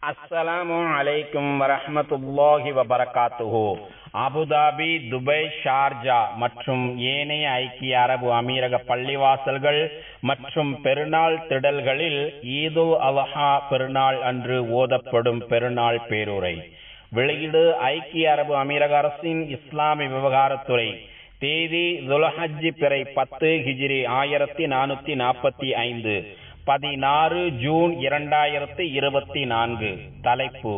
அஸ்ஸலாமு அலைக்கும் வரஹ்மத்துல்லாஹி வபரகாத்துஹு. அபுதாபி, துபை, ஷார்ஜா மற்றும் ஏனைய ஐக்கிய அரபு அமீரக பள்ளிவாசல்கள் மற்றும் பெருநாள் திடல்களில் ஈதுல் அல்ஹா பெருநாள் அன்று ஓதப்படும் பெருநாள் பேருரை. வெளியீடு ஐக்கிய அரபு அமீரக அரசின் இஸ்லாமிய விவகாரத்துறை. தேதி துல்ஹஜ் பிறை 10 ஹிஜ்ரி 1445, 16 ஜூன் 2024. தலைப்பு: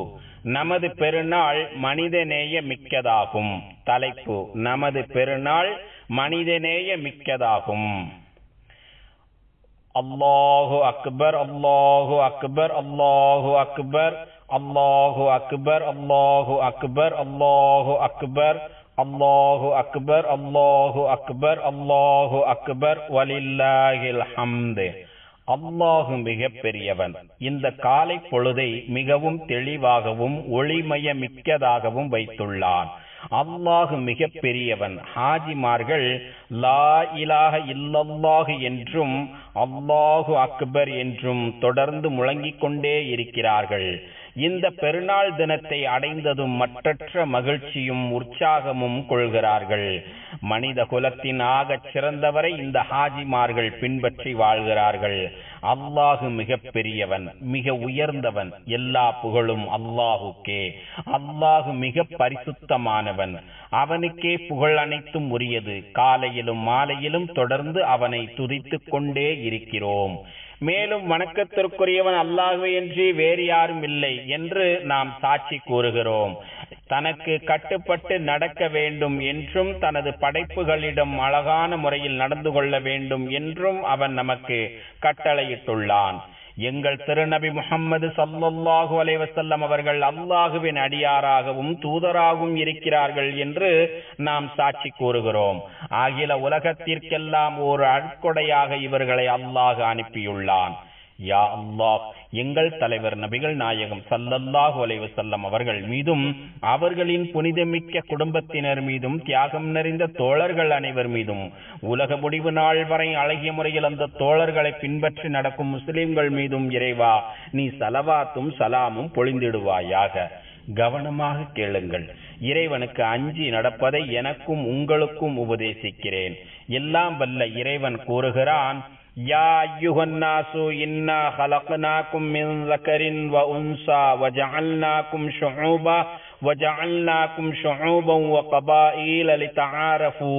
நமது பெருநாள் மனிதநேய மிக்கதாகும். தலைப்பு: நமது பெருநாள் மனிதநேய மிக்கதாகும். அல்லாஹு அக்பர், அல்லாஹு அக்பர், அல்லாஹு அக்பர், அல்லாஹு அக்பர், அல்லாஹு அக்பர், அல்லாஹு அக்பர், அல்லாஹு அக்பர், அல்லாஹு அக்பர், அல்லாஹு அக்பர், வலில்லாஹில் ஹம்து. அல்லாஹு மிக பெரியவன். இந்த காலை பொழுதை மிகவும் தெளிவாகவும் ஒளிமய மிக்கதாகவும் வைத்துள்ளான். அல்லாஹு மிக பெரியவன். ஹாஜிமார்கள் லா இலாஹ இல்லல்லாஹு என்றும் அல்லாஹு அக்பர் என்றும் தொடர்ந்து முழங்கிக் கொண்டே இருக்கிறார்கள். இந்த பெருநாள் தினத்தை அடைந்ததும் மற்றற்ற மகிழ்ச்சியும் உற்சாகமும் கொள்கிறார்கள். மனித குலத்தின் ஆகச் சிறந்தவரை இந்த ஹாஜிமார்கள் பின்பற்றி வாழ்கிறார்கள். அல்லாஹு மிக பெரியவன், மிக உயர்ந்தவன். எல்லா புகழும் அல்லாஹுக்கே. அல்லாஹு மிக பரிசுத்தமானவன். அவனுக்கே புகழ் அனைத்தும் உரியது. காலையிலும் மாலையிலும் தொடர்ந்து அவனை துதித்துக் கொண்டே இருக்கிறோம். மேலும் வணக்கத்திற்குரியவன் அல்லாஹ்வே என்று வேறு யாரும் இல்லை என்று நாம் சாட்சி கூறுகிறோம். தனக்கு கட்டுப்பட்டு நடக்க வேண்டும் என்றும் தனது படைப்புகளிடம் அழகான முறையில் நடந்து கொள்ள வேண்டும் என்றும் அவன் நமக்கு கட்டளையிட்டுள்ளான். எங்கள் திருநபி முஹம்மது ஸல்லல்லாஹு அலைஹி வஸல்லம் அவர்கள் அல்லாஹுவின் அடியாராகவும் தூதராகவும் இருக்கிறார்கள் என்று நாம் சாட்சி கூறுகிறோம். அகில உலகத்திற்கெல்லாம் ஒரு அற்கொடையாக இவர்களை அல்லாஹ் அனுப்பியுள்ளான். யா அல்லாஹ், எங்கள் தலைவர் நபிகள் நாயகம் ஸல்லல்லாஹு அலைஹி வஸல்லம் அவர்கள் மீதும் அவர்களின் புனிதமிக்க குடும்பத்தினர் மீதும் தியாகம் நிறைந்த தோழர்கள் அனைவர் மீதும் உலக முடிவு நாள் வரை அழகிய முறையில் அந்த தோழர்களை பின்பற்றி நடக்கும் முஸ்லிம்கள் மீதும் இறைவா நீ ஸலவாத்தும் சலாமும் பொழிந்திடுவாயாக. கவனமாக கேளுங்கள். இறைவனுக்கு அஞ்சி நடப்பதை எனக்கும் உங்களுக்கும் உபதேசிக்கிறேன். எல்லாம் வல்ல இறைவன் கூறுகிறான்: யா அய்யுஹன்னாசு இன்னா ஹலக்னாக்கும் மின் ஸக்கரின் வ உன்ஸா வஜஅல்னாக்கும் ஷுஊபன் வ கபாஈல லிதஆரஃபு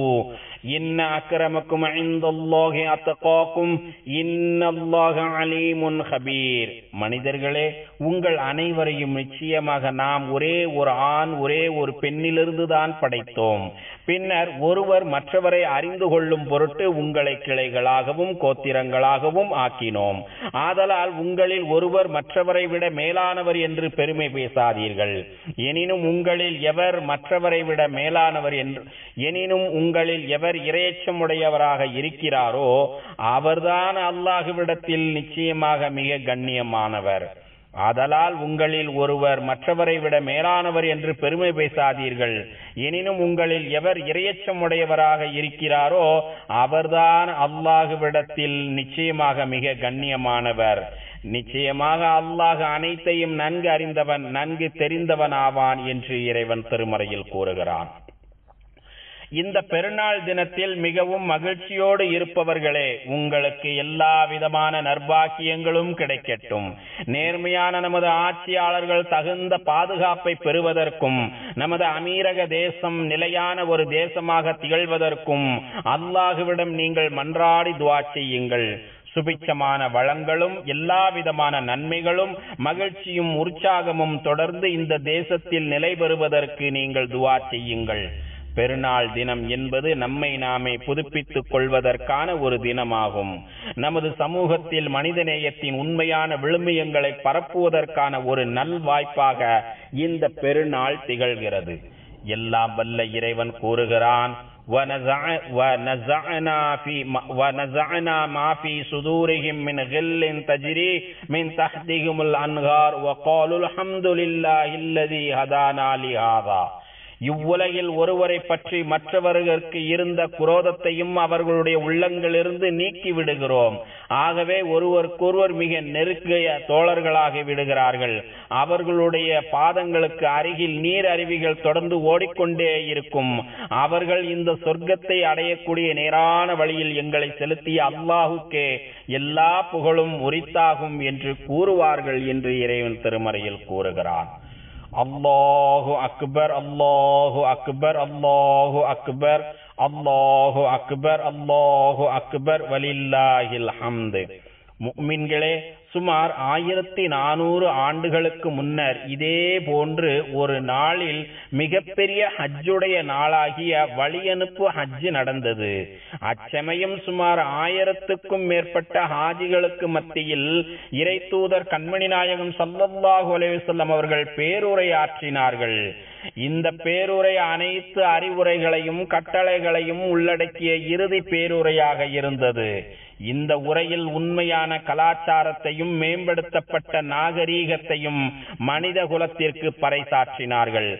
இன்ன அக்ரமக்கும் இன்தல்லாஹி அத்காக்கும் இன்னல்லாஹ அலீமுன் ஹபீர். மனிதர்களே, உங்கள் அனைவரையும் நிச்சயமாக நாம் ஒரே ஒரு ஆண் ஒரே ஒரு பெண்ணிலிருந்து தான் படைத்தோம். பின்னர் ஒருவர் மற்றவரை அறிந்து கொள்ளும் பொருட்டு உங்களை கிளைகளாகவும் கோத்திரங்களாகவும் ஆக்கினோம். ஆதலால் உங்களில் ஒருவர் மற்றவரை விட மேலானவர் என்று பெருமை பேசாதீர்கள். எனினும் உங்களில் எவர் மற்றவரை விட மேலானவர் எனினும் உங்களில் எவர் இறையச்சம் உடையவராக இருக்கிறாரோ அவர்தான் அல்லாஹ்விடத்தில் நிச்சயமாக மிக கண்ணியமானவர். ஆதலால் உங்களில் ஒருவர் மற்றவரை விட மேலானவர் என்று பெருமை பேசாதீர்கள். எனினும் உங்களில் எவர் இறையச்சம் உடையவராக இருக்கிறாரோ அவர்தான் அல்லாஹ்விடத்தில் நிச்சயமாக மிக கண்ணியமானவர். நிச்சயமாக அல்லாஹ் அனைத்தையும் நன்கு அறிந்தவன், நன்கு தெரிந்தவன் ஆவான் என்று இறைவன் திருமறையில் கூறுகிறான். இந்த பெருநாள் தினத்தில் மிகவும் மகிழ்ச்சியோடு இருப்பவர்களே, உங்களுக்கு எல்லா விதமான நற்பாக்கியங்களும் கிடைக்கட்டும். நேர்மையான நமது ஆட்சியாளர்கள் தகுந்த பாதுகாப்பை பெறுவதற்கும் நமது அமீரக தேசம் நிலையான ஒரு தேசமாக திகழ்வதற்கும் அல்லாஹ்விடம் நீங்கள் மன்றாடி துஆ செய்யுங்கள். சுபிட்சமான வளங்களும் எல்லா விதமான நன்மைகளும் மகிழ்ச்சியும் உற்சாகமும் தொடர்ந்து இந்த தேசத்தில் நிலை பெறுவதற்கு நீங்கள் துஆ செய்யுங்கள். பெருநாள் தினம் என்பது நம்மை நாமே புதுப்பித்துக் கொள்வதற்கான ஒரு தினமாகும். நமது சமூகத்தில் மனிதநேயத்தின் உண்மையான விழுமியங்களை பரப்புவதற்கான ஒரு நல்வாய்ப்பாக இந்த பெருநாள் திகழ்கிறது. எல்லாம் வல்ல இறைவன் கூறுகிறான்: وَنَزَعْنَا مَا فِي صُدُورِهِمْ مِنْ غِلٍّ تَجْرِي مِنْ تَحْتِهِمُ الْأَنْهَارُ وَقَالُوا الْحَمْدُ لِلَّهِ الَّذِي هَدَانَا لِهَذَا. இவ்வுலகில் ஒருவரை பற்றி மற்றவர்களுக்கு இருந்த குரோதத்தையும் அவர்களுடைய உள்ளங்களிலிருந்து நீக்கி விடுகிறோம். ஆகவே ஒருவருக்கொருவர் மிக நெருங்கிய தோழர்களாகி விடுகிறார்கள். அவர்களுடைய பாதங்களுக்கு அருகில் நீர் அருவிகள் தொடர்ந்து ஓடிக்கொண்டே இருக்கும். அவர்கள் இந்த சொர்க்கத்தை அடையக்கூடிய நேரான வழியில் எங்களை செலுத்திய அல்லாஹுக்கே எல்லா புகழும் உரித்தாகும் என்று கூறுவார்கள் என்று இறைவன் திருமறையில் கூறுகிறான். அல்லாஹு அக்பர், அல்லாஹு அக்பர், அல்லாஹு அக்பர், அல்லாஹு அக்பர், அல்லாஹு அக்பர், வலில்லாஹில் ஹம்து. முஃமின்களே, சுமார் 1400 ஆண்டுகளுக்கு முன்னர் இதே போன்று ஒரு நாளில் மிகப்பெரிய ஹஜ்ஜுடைய நாளாகிய வழியனுப்பு ஹஜ்ஜு நடந்தது. அச்சமயம் சுமார் 1000க்கும் மேற்பட்ட ஹாஜிகளுக்கு மத்தியில் இறை தூதர் கண்மணி நாயகம் ஸல்லல்லாஹு அலைஹி வஸல்லம் அவர்கள் பேருரையாற்றினார்கள். இந்த பேருரை அனைத்து அறிவுரைகளையும் கட்டளைகளையும் உள்ளடக்கிய இறுதி பேருரையாக இருந்தது. இந்த உரையில் உண்மையான கலாச்சாரத்தையும் மேம்படுத்தப்பட்ட நாகரீகத்தையும் மனித குலத்திற்கு பறைசாற்றினார்கள்.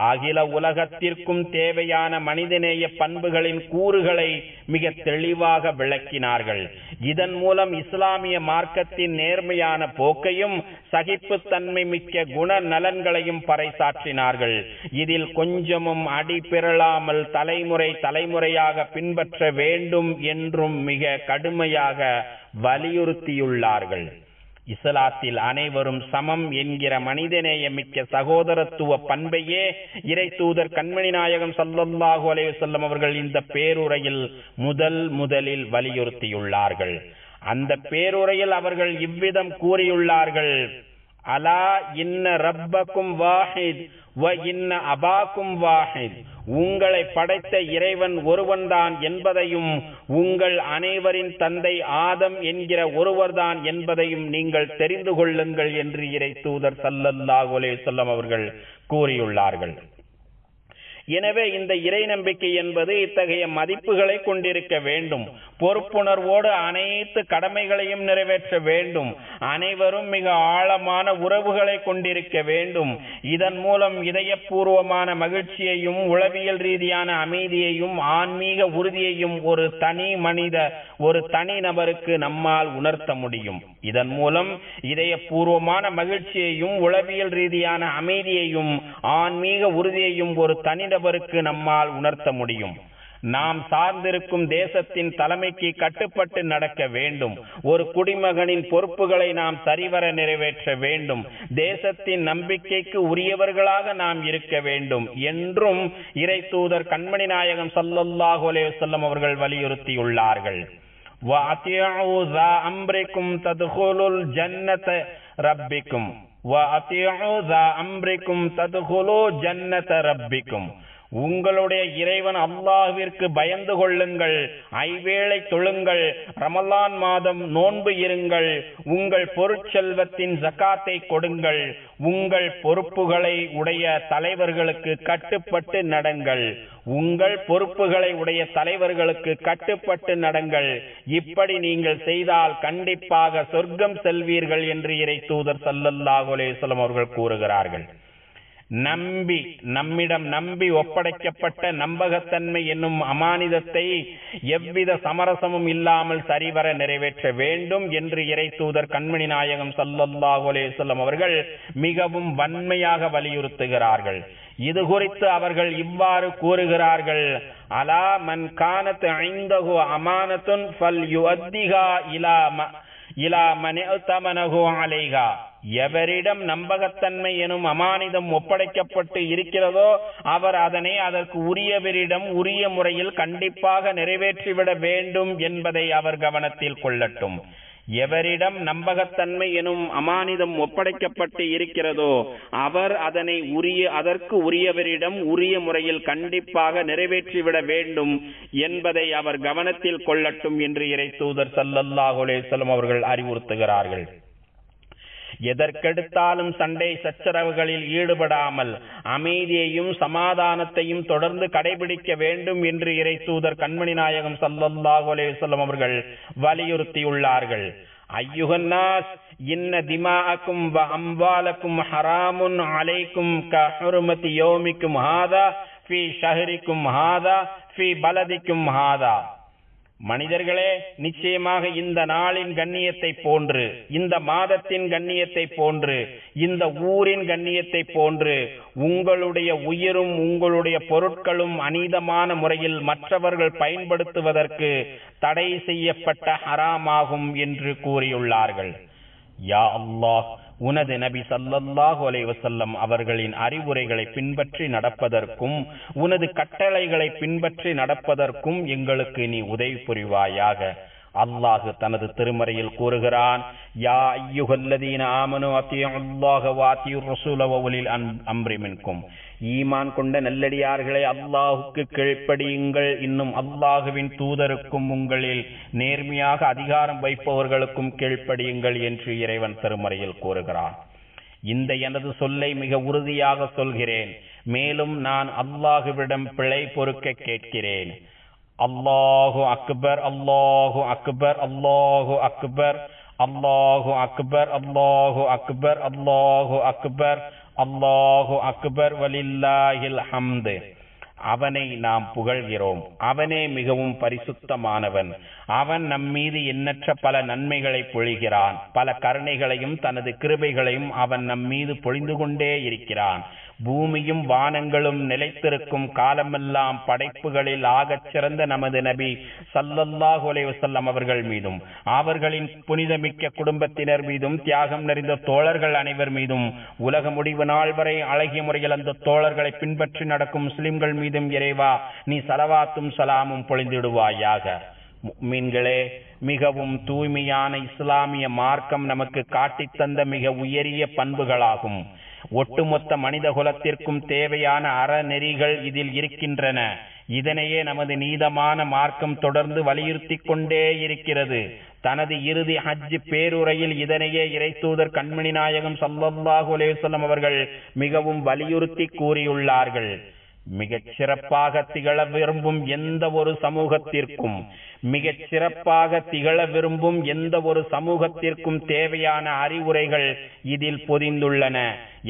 அகில உலகத்திற்கும் தேவையான மனிதநேய பண்புகளின் கூறுகளை மிக தெளிவாக விளக்கினார்கள். இதன் மூலம் இஸ்லாமிய மார்க்கத்தின் நேர்மையான போக்கையும் சகிப்புத்தன்மை மிக்க குண நலன்களையும் பறைசாற்றினார்கள். இதில் கொஞ்சமும் அடி பிறழாமல் தலைமுறையாக பின்பற்ற வேண்டும் என்றும் மிக கடுமையாக வலியுறுத்தியுள்ளார்கள். இஸ்லாத்தில் அனைவரும் சமம் என்கிற மனிதநேய மிக்க சகோதரத்துவ பண்பையே இறை தூதர் கண்மணி நாயகம் ஸல்லல்லாஹு அலைஹி வஸல்லம் அவர்கள் இந்த பேருரையில் முதலில் வலியுறுத்தியுள்ளார்கள். அந்த பேருரையில் அவர்கள் இவ்விதம் கூறியுள்ளார்கள்: அலா இன்ன ரப்பக்கும் வாஹித் வ இன்ன அபாக்கும் வாஹித். உங்களை படைத்த இறைவன் ஒருவன்தான் என்பதையும் உங்கள் அனைவரின் தந்தை ஆதம் என்கிற ஒருவர்தான் என்பதையும் நீங்கள் தெரிந்து கொள்ளுங்கள் என்று இறை தூதர் ஸல்லல்லாஹு அலைஹி வஸல்லம் அவர்கள் கூறியுள்ளார்கள். எனவே இந்த இறை நம்பிக்கை என்பது இத்தகைய மதிப்புகளை கொண்டிருக்க வேண்டும். பொறுப்புணர்வோடு அனைத்து கடமைகளையும் நிறைவேற்ற வேண்டும். அனைவரும் மிக ஆழமான உறவுகளை கொண்டிருக்க வேண்டும். இதன் மூலம் இதயபூர்வமான மகிழ்ச்சியையும் உளவியல் ரீதியான அமைதியையும் ஆன்மீக உறுதியையும் ஒரு தனி நபருக்கு நம்மால் உணர்த்த முடியும். இதன் மூலம் இதயபூர்வமான மகிழ்ச்சியையும் உளவியல் ரீதியான அமைதியையும் ஆன்மீக உறுதியையும் ஒரு தனிநபருக்கு நம்மால் உணர்த்த முடியும். நாம் சார்ந்திருக்கும் தேசத்தின் தலைமைக்கு கட்டுப்பட்டு நடக்க வேண்டும். ஒரு குடிமகனின் பொறுப்புகளை நாம் சரிவர நிறைவேற்ற வேண்டும். தேசத்தின் நம்பிக்கைக்கு உரியவர்களாக நாம் இருக்க வேண்டும் என்றும் இறை தூதர் கண்மணி நாயகம் ஸல்லல்லாஹு அலைஹி வஸல்லம் அவர்கள் வலியுறுத்தியுள்ளார்கள். وَأَطِيعُوا ذَا أَمْرِكُمْ تَدْخُلُوا الْجَنَّةَ رَبِّكُمْ وَأَطِيعُوا ذَا أَمْرِكُمْ تَدْخُلُوا جَنَّةَ رَبِّكُمْ. உங்களுடைய இறைவன் அல்லாஹ்விற்கு பயந்து கொள்ளுங்கள், ஐவேளை தொழுங்கள், ரமலான் மாதம் நோன்பு இருங்கள், உங்கள் பொருட்செல்வத்தின் ஜகாத்தை கொடுங்கள், உங்கள் பொறுப்புகளை உடைய தலைவர்களுக்கு கட்டுப்பட்டு நடங்கள், உங்கள் பொறுப்புகளை உடைய தலைவர்களுக்கு கட்டுப்பட்டு நடங்கள். இப்படி நீங்கள் செய்தால் கண்டிப்பாக சொர்க்கம் செல்வீர்கள் என்று இறை தூதர் ஸல்லல்லாஹு அலைஹி வஸல்லம் அவர்கள் கூறுகிறார்கள். நம்மிடம் நம்பி ஒப்படைக்கப்பட்ட நம்பகத்தன்மை என்னும் அமானிதத்தை எவ்வித சமரசமும் இல்லாமல் சரிவர நிறைவேற்ற வேண்டும் என்று இறை தூதர் கண்மணி நாயகம் ஸல்லல்லாஹு அலைஹி வஸல்லம் அவர்கள் மிகவும் வன்மையாக வலியுறுத்துகிறார்கள். இது குறித்து அவர்கள் இவ்வாறு கூறுகிறார்கள்: அலா மன் கானத் இன்தஹு அமானத்துன் ஃபல்யுஅத்திஹா இலா மன் இஅ்தமனஹு அலைஹா. எவரிடம் நம்பகத்தன்மை எனும் அமானிதம் ஒப்படைக்கப்பட்டு இருக்கிறதோ அவர் அதனை அதற்கு உரியவரிடம் உரிய முறையில் கண்டிப்பாக நிறைவேற்றிவிட வேண்டும் என்பதை அவர் கவனத்தில் கொள்ளட்டும். எவரிடம் நம்பகத்தன்மை எனும் அமானிதம் ஒப்படைக்கப்பட்டு இருக்கிறதோ அவர் அதனை அதற்கு உரியவரிடம் உரிய முறையில் கண்டிப்பாக நிறைவேற்றிவிட வேண்டும் என்பதை அவர் கவனத்தில் கொள்ளட்டும் என்று இறை தூதர் ஸல்லல்லாஹு அலைஹி வஸல்லம் அவர்கள் அறிவுறுத்துகிறார்கள். எதற்கெடுத்தாலும் சண்டை சச்சரவுகளில் ஈடுபடாமல் அமைதியையும் சமாதானத்தையும் தொடர்ந்து கடைபிடிக்க வேண்டும் என்று இறை தூதர் கண்மணி நாயகம் ஸல்லல்லாஹு அலைஹி வஸல்லம் அவர்கள் வலியுறுத்தியுள்ளார்கள். ஐயுஹன் நாஸ் இன்ன திமாஅக்கும் வ அம்வாலக்கும் ஹராமுன் அலைக்கும் கஹுர்மதி யௌமிக்கும் ஹாதா ஃபீ ஷஹரிக்கும் ஹாதா ஃபீ பலதிக்கும் ஹாதா. மனிதர்களே, நிச்சயமாக இந்த நாளின் கண்ணியத்தை போன்று, இந்த மாதத்தின் கண்ணியத்தை போன்று, இந்த ஊரின் கண்ணியத்தை போன்று உங்களுடைய உயிரும் உங்களுடைய பொருட்களும் அநீதமான முறையில் மற்றவர்கள் பயன்படுத்துவதற்கு தடை செய்யப்பட்ட ஹராமாகும் என்று கூறியுள்ளார்கள். யா அல்லாஹ், உனது நபி ஸல்லல்லாஹு அலைஹி வஸல்லம் அவர்களின் அறிவுரைகளை பின்பற்றி நடப்பதற்கும் உனது கட்டளைகளை பின்பற்றி நடப்பதற்கும் எங்களுக்கு நீ உதவி புரிவாயாக. அல்லாஹ் தனது திருமறையில் கூறுகிறான், யா அய்யுஹல்லதீன ஆமனு அத்தீஉல்லாஹ வ அத்தீஉர் ரசூல வ உலில் அம்ரி மின்கும். ஈமான் கொண்ட நல்லடியார்களே, அல்லாஹுக்கு கீழ்ப்படியுங்கள், இன்னும் அல்லாஹுவின் தூதருக்கும் உங்களில் நேர்மையாக அதிகாரம் வைப்பவர்களுக்கும் கீழ்ப்படியுங்கள் என்று இறைவன் திருமறையில் கூறுகிறான். இந்த எனது சொல்லை மிக உறுதியாக சொல்கிறேன், மேலும் நான் அல்லாஹுவிடம் பிழை பொறுக்க கேட்கிறேன். அல்லாஹு அக்பர், அல்லாஹு அக்பர், அல்லாஹு அக்பர், அல்லாஹு அக்பர், அல்லாஹு அக்பர், அல்லாஹு அக்பர், அல்லாஹு அக்பர் வலில்லாஹில் ஹம்து. அவனை நாம் புகழ்கிறோம். அவனே மிகவும் பரிசுத்தமானவன். அவன் நம்மீது எண்ணற்ற பல நன்மைகளை பொழிகிறான். பல கருணைகளையும் தனது கிருபைகளையும் அவன் நம்மீது பொழிந்து கொண்டே இருக்கிறான். பூமியும் வானங்களும் நிலைத்திருக்கும் காலமெல்லாம் படைப்புகளில் ஆகச் சிறந்த நமது நபி ஸல்லல்லாஹு அலைஹி வஸல்லம் அவர்கள் மீதும் அவர்களின் புனிதமிக்க குடும்பத்தினர் மீதும் தியாகம் நிறைந்த தோழர்கள் அனைவர் மீதும் உலக முடிவு நாள் வரை அழகிய முறையில் அந்த தோழர்களை பின்பற்றி நடக்கும் முஸ்லிம்கள் மீதும் இறைவா நீ ஸலவாத்தும் ஸலாமும் பொழிந்திடுவாயாக. முஃமின்களே, மிகவும் தூய்மையான இஸ்லாமிய மார்க்கம் நமக்கு காட்டித் தந்த மிக உயரிய பண்புகளாகும். ஒட்டுமொத்த மனித குலத்திற்கும் தேவையான அறநெறிகள் இதில் இருக்கின்றன. இதனையே நமது நீதமான மார்க்கம் தொடர்ந்து வலியுறுத்தி கொண்டே இருக்கிறது. தனது இறுதி ஹஜ் பேருரையில் இதனையே இறைத்தூதர் கண்மணி நாயகம் ஸல்லல்லாஹு அலைஹி வஸல்லம் அவர்கள் மிகவும் வலியுறுத்தி கூறியுள்ளார்கள். மிகச் சிறப்பாக திகழ விரும்பும் எந்த ஒரு சமூகத்திற்கும் தேவையான அறிவுரைகள் இதில் பொதிந்துள்ளன.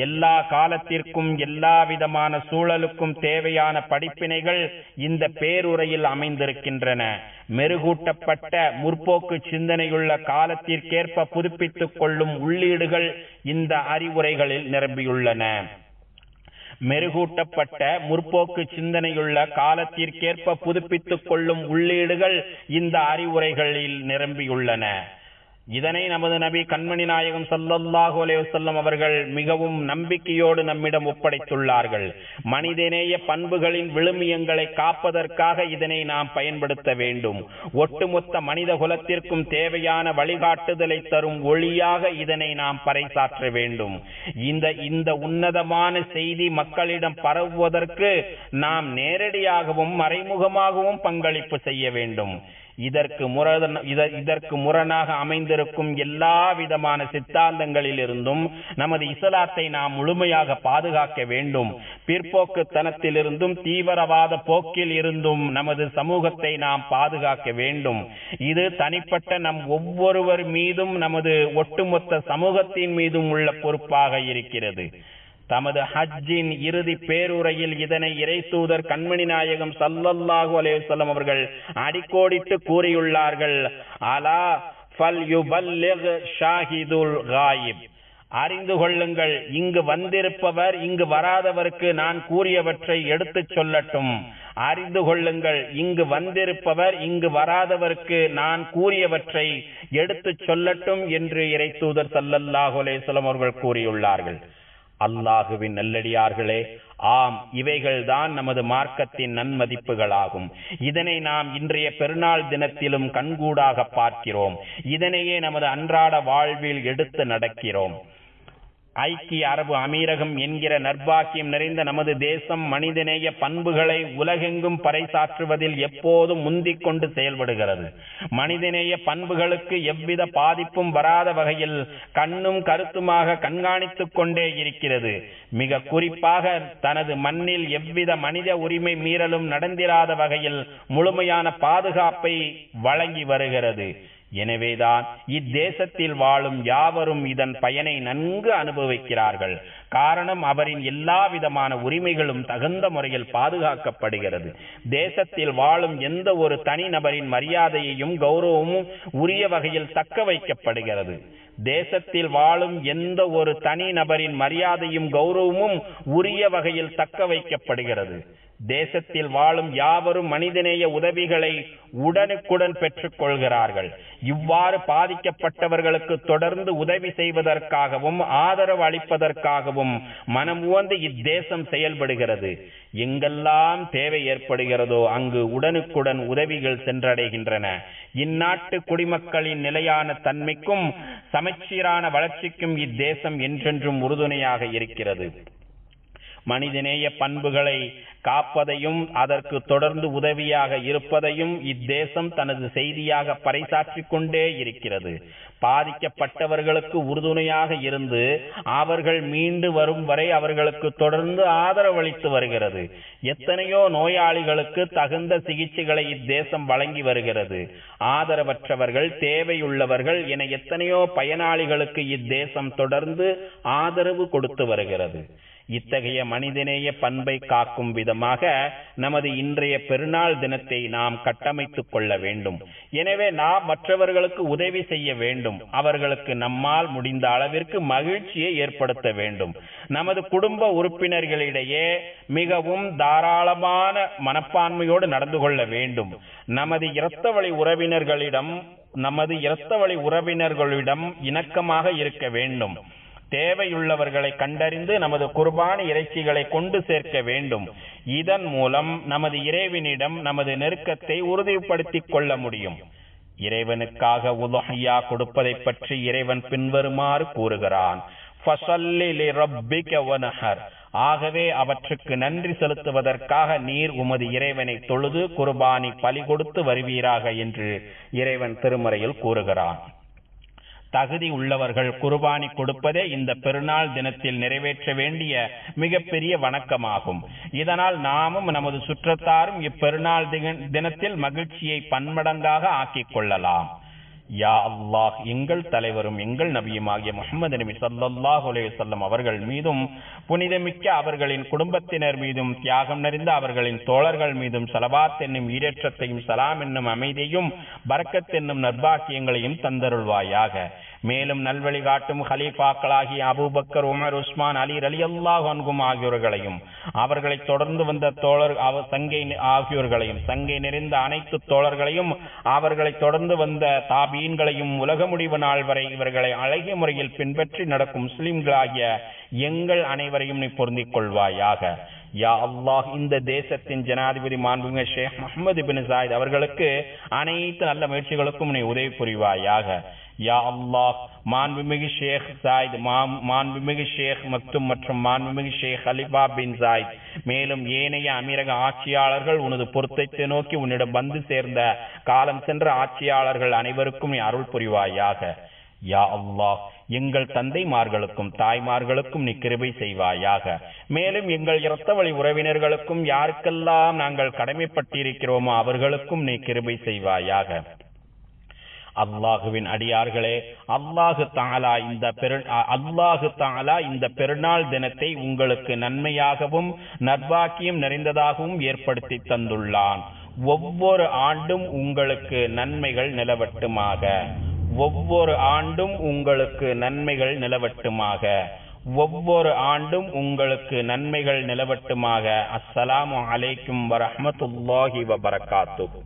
எல்லா காலத்திற்கும் எல்லா விதமான சூழலுக்கும் தேவையான படிப்பினைகள் இந்த பேருரையில் அமைந்திருக்கின்றன. மெருகூட்டப்பட்ட முற்போக்கு சிந்தனையுள்ள காலத்திற்கேற்ப புதுப்பித்துக் கொள்ளும் உள்ளீடுகள் இந்த அறிவுரைகளில் நிரம்பியுள்ளன. மெருகூட்டப்பட்ட முற்போக்கு சிந்தனையுள்ள காலத்திற்கேற்ப புதுப்பித்துக் கொள்ளும் உள்ளீடுகள் இந்த அறிவுரைகளில் நிரம்பியுள்ளன. இதனை நமது நபி கண்மணி நாயகம் ஸல்லல்லாஹு அலைஹி வஸல்லம் அவர்கள் மிகவும் நம்பிக்கையோடு நம்மிடம் ஒப்படைத்துள்ளார்கள். மனிதநேய பண்புகளின் விழுமியங்களை காப்பதற்காக இதனை நாம் பயன்படுத்த வேண்டும். ஒட்டுமொத்த மனித குலத்திற்கும் தேவையான வழிகாட்டுதலை தரும் ஒளியாக இதனை நாம் பறைசாற்ற வேண்டும். இந்த உன்னதமான செய்தி மக்களிடம் பரவுவதற்கு நாம் நேரடியாகவும் மறைமுகமாகவும் பங்களிப்பு செய்ய வேண்டும். இதற்கு முரணாக அமைந்திருக்கும் எல்லா விதமான சித்தாந்தங்களிலிருந்தும் நமது இஸ்லாத்தை நாம் முழுமையாக பாதுகாக்க வேண்டும். பிற்போக்குத்தனத்திலிருந்தும் தீவிரவாத போக்கில் இருந்தும் நமது சமூகத்தை நாம் பாதுகாக்க வேண்டும். இது தனிப்பட்ட நம் ஒவ்வொருவர் மீதும் நமது ஒட்டுமொத்த சமூகத்தின் மீதும் உள்ள பொறுப்பாக இருக்கிறது. தமது ஹஜ்ஜின் இறுதி பேருரையில் இதனை இறைத்தூதர் கண்மணி நாயகம் ஸல்லல்லாஹு அலைஹி வஸல்லம் அவர்கள் அடிக்கோடிட்டு கூறியுள்ளார்கள். அலா ஃபல்யுபல்லிக் ஷாஹிதுல் காயிப். அறிந்து கொள்ளுங்கள், இங்கு வந்திருப்பவர் இங்கு வராதவருக்கு நான் கூறியவற்றை எடுத்துச் சொல்லட்டும். அறிந்து கொள்ளுங்கள், இங்கு வந்திருப்பவர் இங்கு வராதவருக்கு நான் கூறியவற்றை எடுத்துச் சொல்லட்டும் என்று இறைத்தூதர் ஸல்லல்லாஹு அலைஹி வஸல்லம் அவர்கள் கூறியுள்ளார்கள். அல்லாஹுவின் நல்லடியார்களே, ஆம், இவைகள்தான் நமது மார்க்கத்தின் நன்மதிப்புகளாகும். இதனை நாம் இன்றைய பெருநாள் தினத்திலும் கண்கூடாக பார்க்கிறோம். இதனையே நமது அன்றாட வாழ்வில் எடுத்து நடக்கிறோம். ஐக்கிய அரபு அமீரகம் என்கிற நற்பாக்கியம் நிறைந்த நமது தேசம் மனிதநேய பண்புகளை உலகெங்கும் பறைசாற்றுவதில் எப்போதும் முந்திக் கொண்டு செயல்படுகிறது. மனிதநேய பண்புகளுக்கு எவ்வித பாதிப்பும் வராத வகையில் கண்ணும் கருத்துமாக கண்காணித்துக் கொண்டே இருக்கிறது. மிக குறிப்பாக தனது மண்ணில் எவ்வித மனித உரிமை மீறலும் நடந்திராத வகையில் முழுமையான பாதுகாப்பை வழங்கி வருகிறது. எனவேதான் இத்தேசத்தில் வாழும் யாவரும் இதன் பயனை நன்கு அனுபவிக்கிறார்கள். காரணம், அவரின் எல்லா விதமான உரிமைகளும் தகுந்த முறையில் பாதுகாக்கப்படுகிறது. தேசத்தில் வாழும் எந்த ஒரு தனிநபரின் மரியாதையையும் கௌரவமும் உரிய வகையில் தக்க வைக்கப்படுகிறது. தேசத்தில் வாழும் எந்த ஒரு தனி நபரின் மரியாதையும் கௌரவமும் உரிய வகையில் தக்க வைக்கப்படுகிறது. தேசத்தில் வாழும் யாவரும் மனிதநேய உதவிகளை உடனுக்குடன் பெற்றுக் கொள்கிறார்கள். இவ்வாறு பாதிக்கப்பட்டவர்களுக்கு தொடர்ந்து உதவி செய்வதற்காகவும் ஆதரவு அளிப்பதற்காகவும் மனமுவந்து இத்தேசம் செயல்படுகிறது. எங்கெல்லாம் தேவை ஏற்படுகிறதோ அங்கு உடனுக்குடன் உதவிகள் சென்றடைகின்றன. இந்நாட்டு குடிமக்களின் நிலையான தன்மைக்கும் சமச்சீரான வளர்ச்சிக்கும் இத்தேசம் என்றென்றும் உறுதுணையாக இருக்கிறது. மனிதநேய பண்புகளை காப்பதையும் அதற்கு தொடர்ந்து உதவியாக இருப்பதையும் இத்தேசம் தனது செய்தியாக பறைசாற்றிக் கொண்டே இருக்கிறது. பாதிக்கப்பட்டவர்களுக்கு உறுதுணையாக இருந்து அவர்கள் மீண்டு வரும் வரை அவர்களுக்கு தொடர்ந்து ஆதரவளித்து வருகிறது. எத்தனையோ நோயாளிகளுக்கு தகுந்த சிகிச்சைகளை இத்தேசம் வழங்கி வருகிறது. ஆதரவற்றவர்கள், தேவையுள்ளவர்கள் என எத்தனையோ பயனாளிகளுக்கு இத்தேசம் தொடர்ந்து ஆதரவு கொடுத்து வருகிறது. இத்தகைய மனிதநேய பண்பை காக்கும் விதமாக நமது இன்றைய பெருநாள் தினத்தை நாம் கட்டமைத்துக் கொள்ள வேண்டும். எனவே நாம் மற்றவர்களுக்கு உதவி செய்ய வேண்டும். அவர்களுக்கு நம்மால் முடிந்த அளவிற்கு மகிழ்ச்சியை ஏற்படுத்த வேண்டும். நமது குடும்ப உறுப்பினர்களிடையே மிகவும் தாராளமான மனப்பான்மையோடு நடந்து கொள்ள வேண்டும். நமது இரத்த வழி உறவினர்களிடம் இணக்கமாக இருக்க வேண்டும். தேவையுள்ளவர்களை கண்டறிந்து நமது குர்பானி இறைச்சிகளை கொண்டு சேர்க்க வேண்டும். இதன் மூலம் நமது இறைவனிடம் நமது நெருக்கத்தை உறுதிப்படுத்திக் கொள்ள முடியும். இறைவனுக்காக உதுஹியா கொடுப்பதை பற்றி இறைவன் பின்வருமாறு கூறுகிறான்: ஃபஸல்லி லிரப்பிக வன்ஹர். ஆகவே அவற்றுக்கு நன்றி செலுத்துவதற்காக நீர் உமது இறைவனை தொழுது குர்பானி பலி கொடுத்து வருவீராக என்று இறைவன் திருமறையில் கூறுகிறான். தகுதி உள்ளவர்கள் குர்பானி கொடுப்பதே இந்த பெருநாள் தினத்தில் நிறைவேற்ற வேண்டிய மிகப்பெரிய வணக்கமாகும். இதனால் நாமும் நமது சுற்றத்தாரும் இப்பெருநாள் தினத்தில் மகிழ்ச்சியை பன்மடங்காக ஆக்கிக் கொள்ளலாம். யா அல்லாஹ், எங்கள் தலைவரும் எங்கள் நபியுமாகிய முஹம்மது நபி ஸல்லல்லாஹு அலைஹி வஸல்லம் அவர்கள் மீதும் புனிதமிக்க அவர்களின் குடும்பத்தினர் மீதும் தியாகம் நிறைந்த அவர்களின் தோழர்கள் மீதும் ஸலவாத் என்னும் ஈரேற்றத்தையும் சலாம் என்னும் அமைதியையும் பரக்கத் என்னும் நற்பாக்கியங்களையும் தந்தருள்வாயாக. மேலும் நல்வழி காட்டும் ஹலீஃபாக்களாகிய அபூபக்கர், உமர், உஸ்மான், அலி ரலியல்லாஹு அன்ஹும் ஆகியோர்களையும் அவர்களை தொடர்ந்து வந்த தோழர் ஆகியோர்களையும் சங்கை நிறைந்த அனைத்து தோழர்களையும் அவர்களை தொடர்ந்து வந்த தாபீன்களையும் உலக முடிவு நாள் வரை இவர்களை அழகிய முறையில் பின்பற்றி நடக்கும் முஸ்லிம்களாகிய எங்கள் அனைவரையும் நீ பொருந்திக் கொள்வாயாக. யா அல்லாஹ், இந்த தேசத்தின் ஜனாதிபதி மாண்புமிகு ஷேக் முஹம்மது பின் ஜாயித் அவர்களுக்கு அனைத்து நல்ல முயற்சிகளுக்கும் நீ உதவி புரிவாயாக. யா அல்லாஹ், மாண்புமிகு ஷேக் ஜாயித், மாண்புமிகு ஷேக் மக்தும் மற்றும் மாண்புமிகு ஷேக் ஹலிஃபா பின் ஜாயித் மேலும் ஏனைய அமீரக ஆட்சியாளர்கள் உனது பொருத்தத்தை நோக்கி உன்னிடம் வந்து சேர்ந்த காலம் சென்ற ஆட்சியாளர்கள் அனைவருக்கும் நீ அருள் புரிவாயாக. யா அல்லாஹ், எங்கள் தந்தைமார்களுக்கும் தாய்மார்களுக்கும் நீ கிருபை செய்வாயாக. மேலும் எங்கள் இரத்த வழி உறவினர்களுக்கும் யாருக்கெல்லாம் நாங்கள் கடமைப்பட்டிருக்கிறோமோ அவர்களுக்கும் நீ கிருபை செய்வாயாக. அல்லாஹுவின் அடியார்களே, அல்லாஹு தஆலா இந்த பெருநாள் தினத்தை உங்களுக்கு நன்மையாகவும் நற்பாக்கியம் நிறைந்ததாகவும் ஏற்படுத்தி தந்துள்ளான். ஒவ்வொரு ஆண்டும் உங்களுக்கு நன்மைகள் நிலவட்டுமாக. ஒவ்வொரு ஆண்டும் உங்களுக்கு நன்மைகள் நிலவட்டுமாக. ஒவ்வொரு ஆண்டும் உங்களுக்கு நன்மைகள் நிலவட்டுமாக. அஸ்ஸலாமு அலைக்கும் வரஹ்மத்துல்லாஹி வபரகாத்துஹு.